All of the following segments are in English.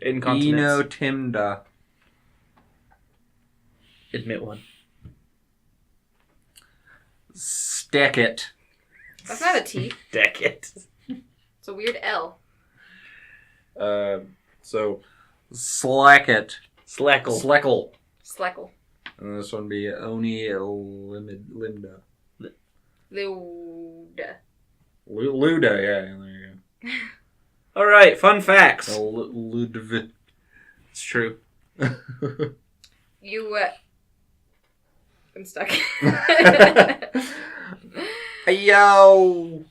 Incontinence. Enotimda. Admit one. Stick it. That's not a T. Deck it. It's a weird L. So, slack it. Slackle. Sleckle. Sleckle. And this one would be Oni Limda. Luda. Luda, yeah, there you go. All right, fun facts. Ludv. It's true. You, I'm stuck. Yo!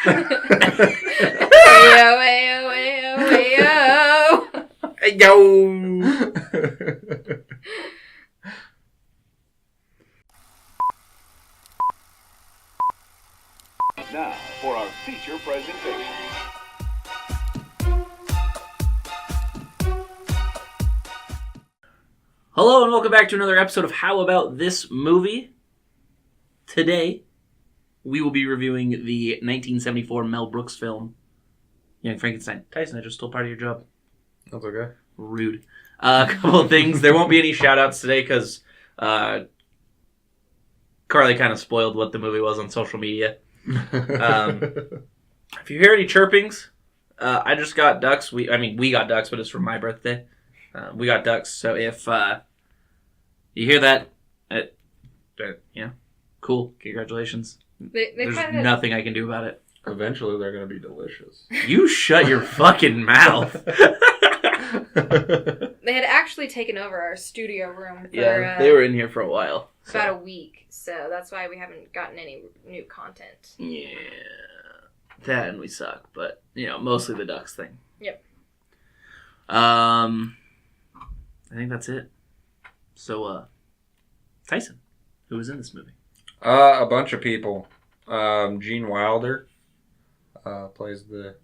Ayo, ayo, ayo, ayo. Yo! Now for our feature presentation. Hello and welcome back to another episode of How About This Movie. Today, we will be reviewing the 1974 Mel Brooks film, Young Frankenstein. Tyson, I just stole part of your job. That's okay. Rude. A couple of things. There won't be any shout-outs today because Carly kind of spoiled what the movie was on social media. If you hear any chirpings, I just got ducks. We got ducks, but it's for my birthday. We got ducks, so if you hear that, cool. Congratulations. There's nothing I can do about it. Eventually, they're going to be delicious. You shut your fucking mouth. They had actually taken over our studio room for they were in here for a while. about a week, so that's why we haven't gotten any new content. Yeah. That and we suck, but, mostly the ducks thing. Yep. I think that's it. So, Tyson, who was in this movie? A bunch of people. Gene Wilder plays the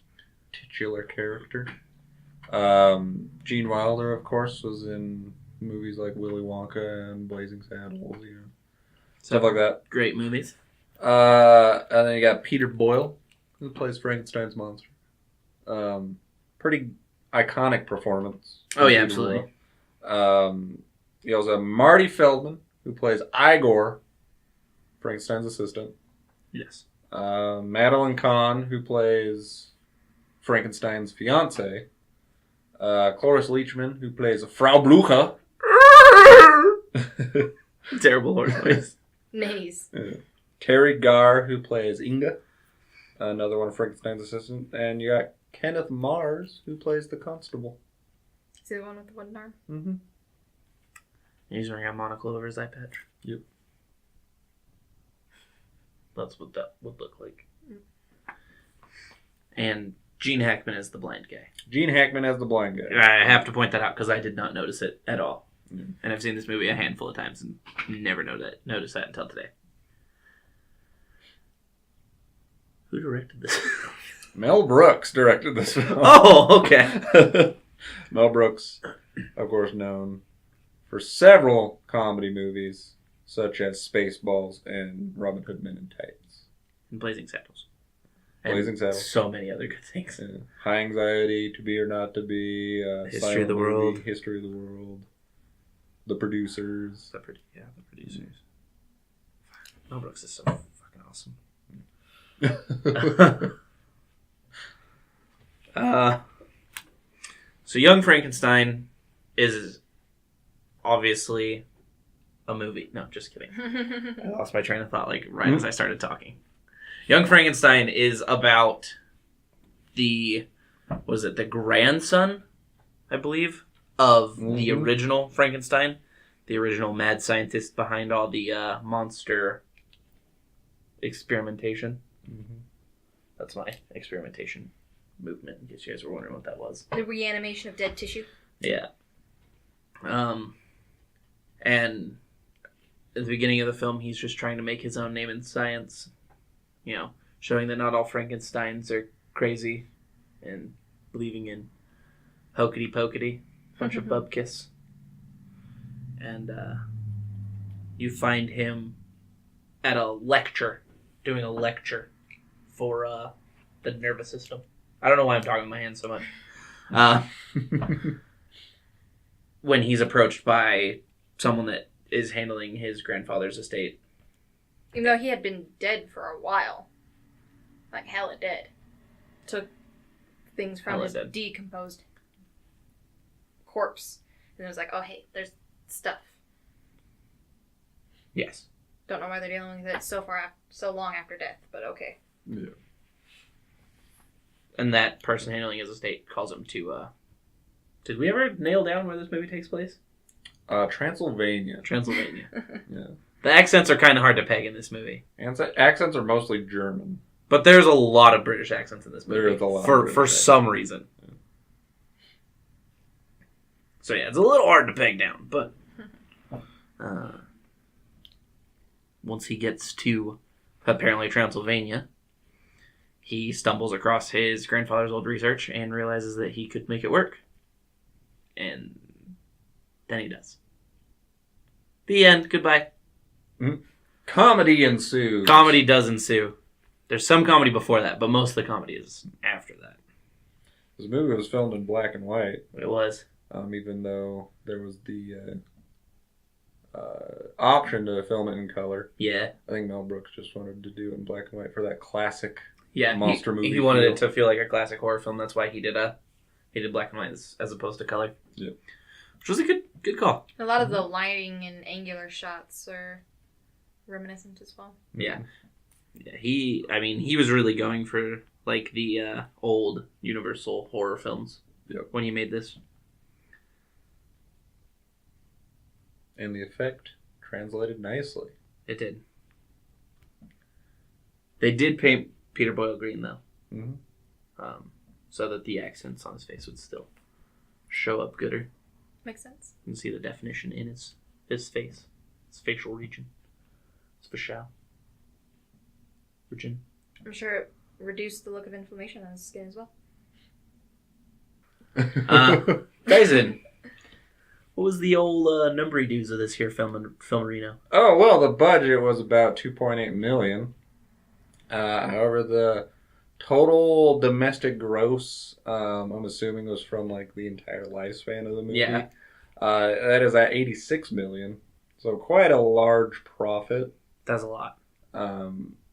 titular character. Gene Wilder, of course, was in movies like Willy Wonka and Blazing Saddles, stuff like that. Great movies. And then you got Peter Boyle, who plays Frankenstein's monster. Pretty iconic performance. Oh, yeah, absolutely. You also have Marty Feldman, who plays Igor, Frankenstein's assistant. Yes. Madeline Kahn, who plays Frankenstein's fiance. Cloris Leachman, who plays Frau Blucher. Terrible horse voice. Nice. Terry Garr, who plays Inga, another one of Frankenstein's assistants. And you got Kenneth Mars, who plays the constable. Is he the one with the wooden arm? Mm-hmm. He's wearing a monocle over his eye patch. Yep. That's what that would look like. And Gene Hackman is the blind guy. Gene Hackman as the blind guy. I have to point that out because I did not notice it at all. Mm. And I've seen this movie a handful of times and never noticed that until today. Who directed this? Mel Brooks directed this film. Oh, okay. Mel Brooks, of course, known for several comedy movies, such as Spaceballs and Robin Hood Men in Tights. And Blazing Saddles. Blazing Saddles. So many other good things. Yeah. High Anxiety, To Be or Not to Be, History of the World. History of the World. The Producers. The producers. Mel Brooks is so fucking awesome. So Young Frankenstein is obviously a movie. No, just kidding. I lost my train of thought right as I started talking. Young Frankenstein is about the grandson, I believe, of the original Frankenstein, the original mad scientist behind all the monster experimentation. Mm-hmm. That's my experimentation movement, in case you guys were wondering what that was. The reanimation of dead tissue. Yeah. And at the beginning of the film, he's just trying to make his own name in science. Showing that not all Frankensteins are crazy and believing in hokety pokety, bunch of bubkiss. And you find him at doing a lecture for the nervous system. I don't know why I'm talking with my hands so much. When he's approached by someone that is handling his grandfather's estate. Even though he had been dead for a while. Like hella dead. Took things from Hella his dead. decomposed corpse. And it was like, oh hey, there's stuff. Yes. Don't know why they're dealing with it so long after death, but okay. Yeah. And that person handling his estate calls him to, did we ever nail down where this movie takes place? Transylvania. Transylvania. Yeah. The accents are kind of hard to peg in this movie. Accents are mostly German. But there's a lot of British accents in this movie. There is a lot for some reason. Yeah. So yeah, it's a little hard to peg down, but once he gets to apparently Transylvania, he stumbles across his grandfather's old research and realizes that he could make it work. And then he does. The end. Goodbye. Mm-hmm. Comedy ensues. Comedy does ensue. There's some comedy before that, but most of the comedy is after that. This movie was filmed in black and white. It was. Even though there was the option to film it in color. Yeah. I think Mel Brooks just wanted to do it in black and white for that classic monster movie. He wanted feel. it to feel like a classic horror film. That's why he did black and white as opposed to color. Yeah. Which was a good call. A lot of the lighting and angular shots are reminiscent as well. Yeah. Yeah, he was really going for like the old Universal horror films. Yep. When he made this. And the effect translated nicely. It did. They did paint Peter Boyle green though. Mm-hmm. So that the accents on his face would still show up gooder. Makes sense. You can see the definition in his face. His facial region. His facial. Region. I'm sure it reduced the look of inflammation on his skin as well. Dyson, what was the old numbery dues of this here filmerino? Oh, well, the budget was about $2.8 million. However, the total domestic gross, I'm assuming, was from like the entire lifespan of the movie. Yeah. That is at $86 million. So quite a large profit. That's a lot.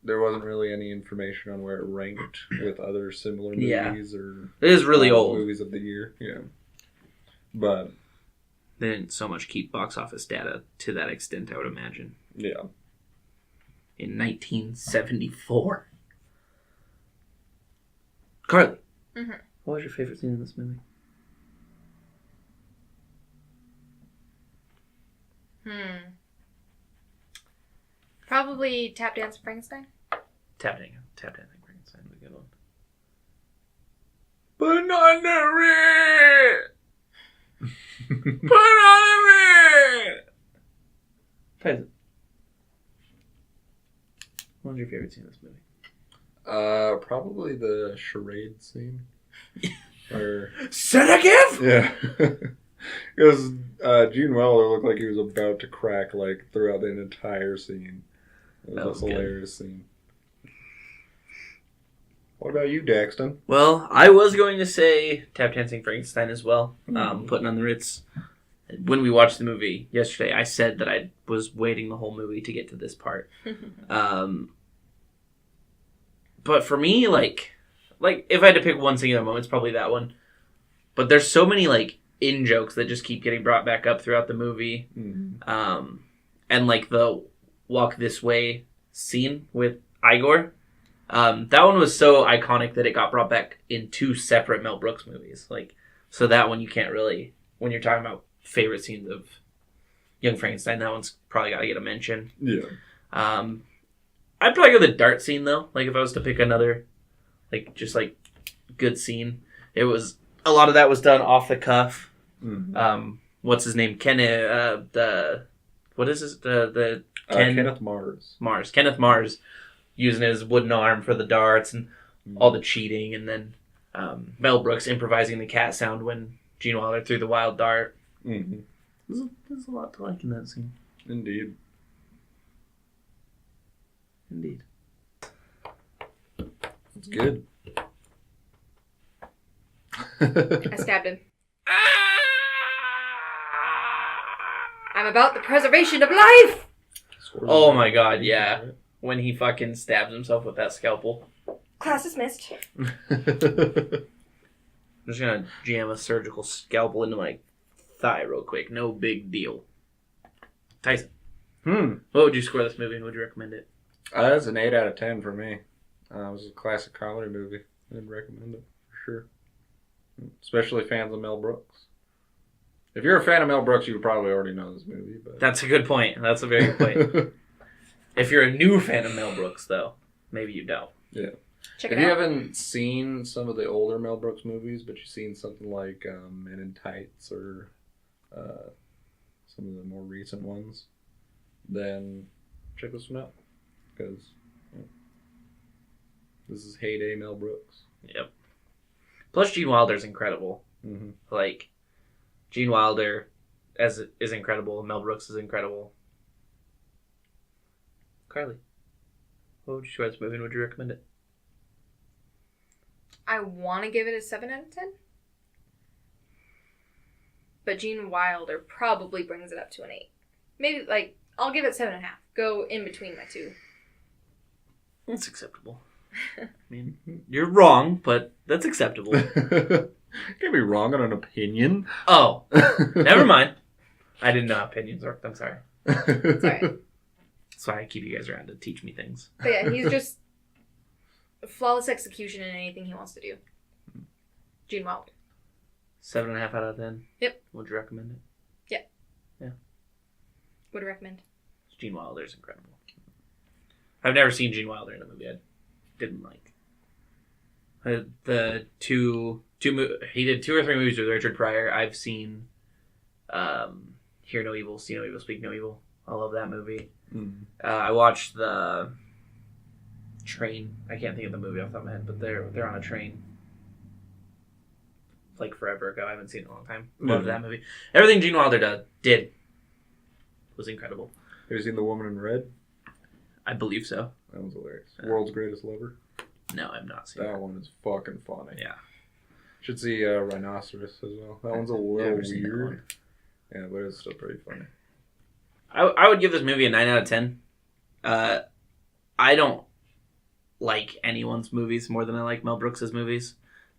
There wasn't really any information on where it ranked with other similar movies or it is really old movies of the year. Yeah. But they didn't so much keep box office data to that extent, I would imagine. Yeah. In 1974. Carly, what was your favorite scene in this movie? Probably Tap Dance Frankenstein. Tap dancing Frankenstein is a good one. Put on the red! Put on the red! Tyson, what was your favorite scene in this movie? Probably the charade scene. Where, Sedative? yeah. Because Gene Wilder looked like he was about to crack like throughout the entire scene. It was a hilarious scene. What about you, Daxton? Well, I was going to say Tap Dancing Frankenstein as well. Putting on the Ritz. When we watched the movie yesterday, I said that I was waiting the whole movie to get to this part. But for me, like if I had to pick one singular moment, it's probably that one. But there's so many like in jokes that just keep getting brought back up throughout the movie. Mm-hmm. And like the Walk This Way scene with Igor. That one was so iconic that it got brought back in two separate Mel Brooks movies. Like, so that one you can't really, when you're talking about favorite scenes of Young Frankenstein, that one's probably got to get a mention. Yeah. I'd probably go the dart scene though. Like if I was to pick another, like just like good scene, it was a lot of that was done off the cuff. Mm-hmm. What's his name? Kenneth Mars. Kenneth Mars using his wooden arm for the darts and all the cheating, and then Mel Brooks improvising the cat sound when Gene Wilder threw the wild dart. Mm-hmm. There's a lot to like in that scene. Indeed. Indeed. It's good. I stabbed him. I'm about the preservation of life! Oh my god, yeah. When he fucking stabs himself with that scalpel. Class dismissed. I'm just gonna jam a surgical scalpel into my thigh real quick. No big deal. Tyson, what would you score this movie and would you recommend it? That's an 8 out of 10 for me. It was a classic comedy movie. I'd recommend it for sure. Especially fans of Mel Brooks. If you're a fan of Mel Brooks, you would probably already know this movie. But That's a good point. That's a very good point. If you're a new fan of Mel Brooks, though, maybe you don't. Yeah. Check If it you out. haven't seen some of the older Mel Brooks movies, but you've seen something like Men in Tights or some of the more recent ones, then check this one out. Because this is heyday Mel Brooks. Yep. Plus, Gene Wilder's incredible. Mm-hmm. Like, Gene Wilder is incredible. Mel Brooks is incredible. Carly, what would you score this movie and would you recommend it? I want to give it a 7 out of 10. But Gene Wilder probably brings it up to an 8. Maybe, like, I'll give it 7.5. Go in between my two. That's acceptable. I mean, you're wrong, but that's acceptable. Can't be wrong on an opinion. Oh, never mind. I didn't know how opinions worked. I'm sorry. Sorry. That's why I keep you guys around to teach me things. But yeah, he's just flawless execution in anything he wants to do. Gene Wilder. 7.5 out of 10. Yep. Would you recommend it? Would recommend. Gene Wilder's incredible. I've never seen Gene Wilder in a movie I didn't like. He did 2 or 3 movies with Richard Pryor. I've seen Hear No Evil, See No Evil, Speak No Evil. I love that movie. I watched the train. I can't think of the movie off the top of my head, but they're on a train. Like forever ago. I haven't seen it in a long time. Loved that movie. Everything Gene Wilder did was incredible. Have you seen The Woman in Red? I believe so. That was hilarious. World's Greatest Lover. No, I've not seen That one is fucking funny. Yeah. Should see Rhinoceros as well. That one's a little Never seen that one. weird. Yeah, but it's still pretty funny. I would give this movie a 9 out of 10. I don't like anyone's movies more than I like Mel Brooks' movies.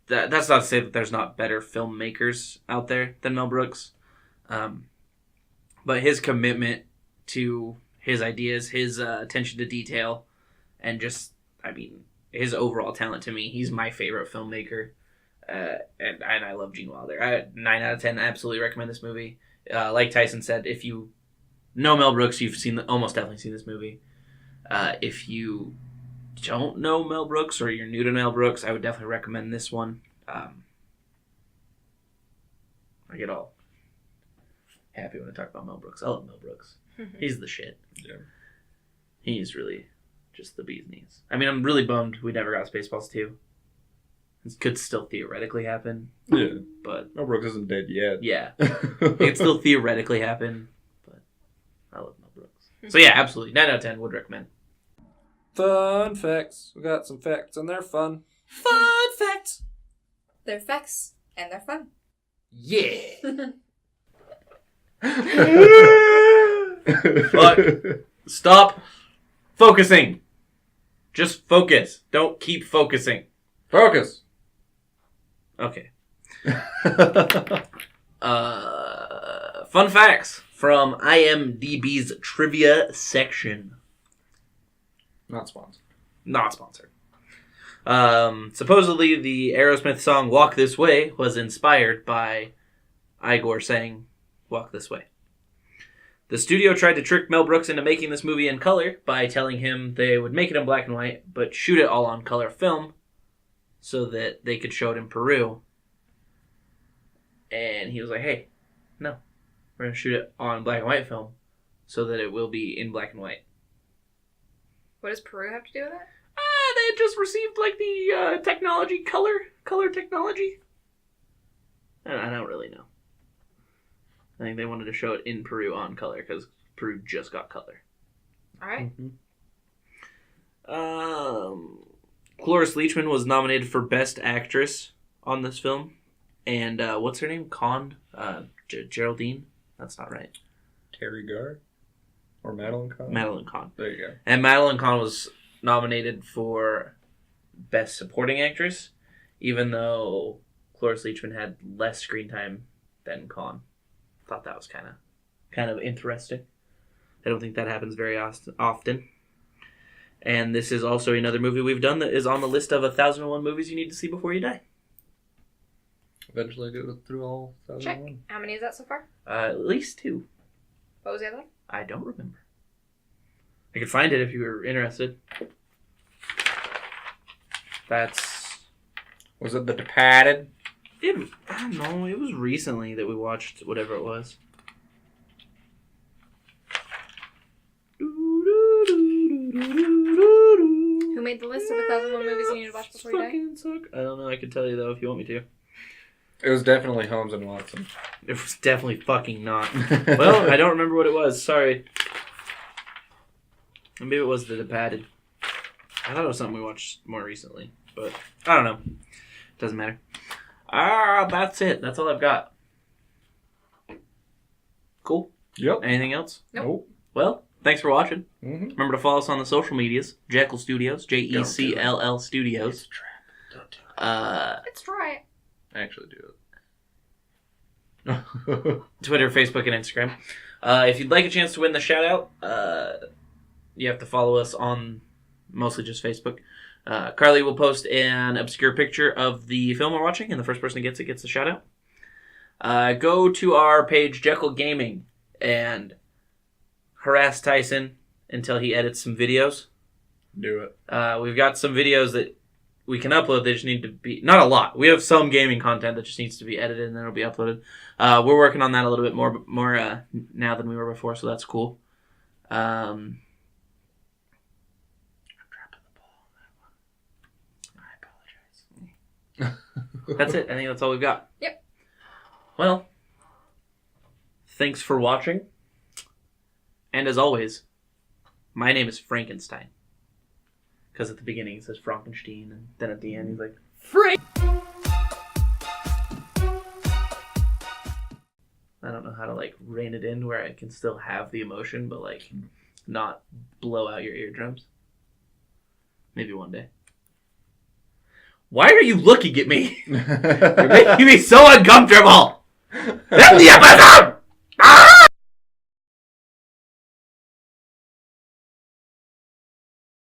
That's not to say that there's not better filmmakers out there than Mel Brooks. But his commitment to his ideas, his attention to detail, and just, I mean, his overall talent to me, he's my favorite filmmaker. And I love Gene Wilder. 9 out of 10, I absolutely recommend this movie. Like Tyson said, if you know Mel Brooks, you've almost definitely seen this movie. If you don't know Mel Brooks or you're new to Mel Brooks, I would definitely recommend this one. I get all happy when I talk about Mel Brooks. I love Mel Brooks. He's the shit. Yeah. He's really just the bee's knees. I mean, I'm really bummed we never got Spaceballs 2. This could still theoretically happen. Yeah. But Mel Brooks isn't dead yet. yeah. It could still theoretically happen. But I love Mel Brooks. So yeah, absolutely. 9 out of 10 would recommend. Fun facts. We got some facts and they're fun. Fun facts! They're facts, and they're fun. Yeah! Fuck. Stop focusing. Just focus. Don't keep focusing. Focus. Okay. Fun facts from IMDb's trivia section. Not sponsored. Not sponsored. Supposedly, the Aerosmith song "Walk This Way" was inspired by Igor saying "Walk This Way." The studio tried to trick Mel Brooks into making this movie in color by telling him they would make it in black and white, but shoot it all on color film so that they could show it in Peru. And he was like, hey, no, we're going to shoot it on black and white film so that it will be in black and white. What does Peru have to do with it? They had just received, like, the technology, color technology. I don't really know. I think they wanted to show it in Peru on color because Peru just got color. All right. Cloris Leachman was nominated for Best Actress on this film And what's her name? Geraldine? That's not right. Terry Garr? Or Madeline Kahn? Madeline Kahn. There you go. And Madeline Kahn was nominated for Best Supporting Actress, even though Cloris Leachman had less screen time than Kahn. Thought that was kind of interesting. I don't think that happens very often. And this is also another movie we've done that is on the list of 1,001 movies you need to see before you die. Eventually go through all Check. 1,001. How many is that so far? At least 2. What was the other one? I don't remember. I could find it if you were interested. That's... Was it The Departed? I don't know. It was recently that we watched whatever it was. Who made the list of 1,001 movies you need to watch before you die? Suck. I don't know. I could tell you though if you want me to. It was definitely Holmes and Watson. It was definitely fucking not. Well, I don't remember what it was. Sorry. Maybe it was The Departed. I thought it was something we watched more recently, but I don't know. Doesn't matter. That's it. That's all I've got. Cool. Yep. Anything else? Nope. Well, thanks for watching. Mm-hmm. Remember to follow us on the social medias. Jecll Studios. Jecll Studios. Let's try it. Actually do Twitter, Facebook, and Instagram. If you'd like a chance to win the shout out, you have to follow us on mostly just Facebook. Carly will post an obscure picture of the film we're watching, and the first person who gets it gets the shout out. Go to our page, Jecll Gaming, and harass Tyson until he edits some videos. Do it. We've got some videos that we can upload. They just need to be... Not a lot. We have some gaming content that just needs to be edited, and then it'll be uploaded. We're working on that a little bit more now than we were before, so that's cool. I'm dropping the ball on that one. I apologize. That's it. I think that's all we've got. Yep. Well, thanks for watching. And as always, my name is Frankenstein. Because at the beginning it says Frankenstein, and then at the end he's like, Frank! I don't know how to, like, rein it in where I can still have the emotion, but, like, not blow out your eardrums. Maybe one day. Why are you looking at me? You're making me so uncomfortable! End the episode! Ah!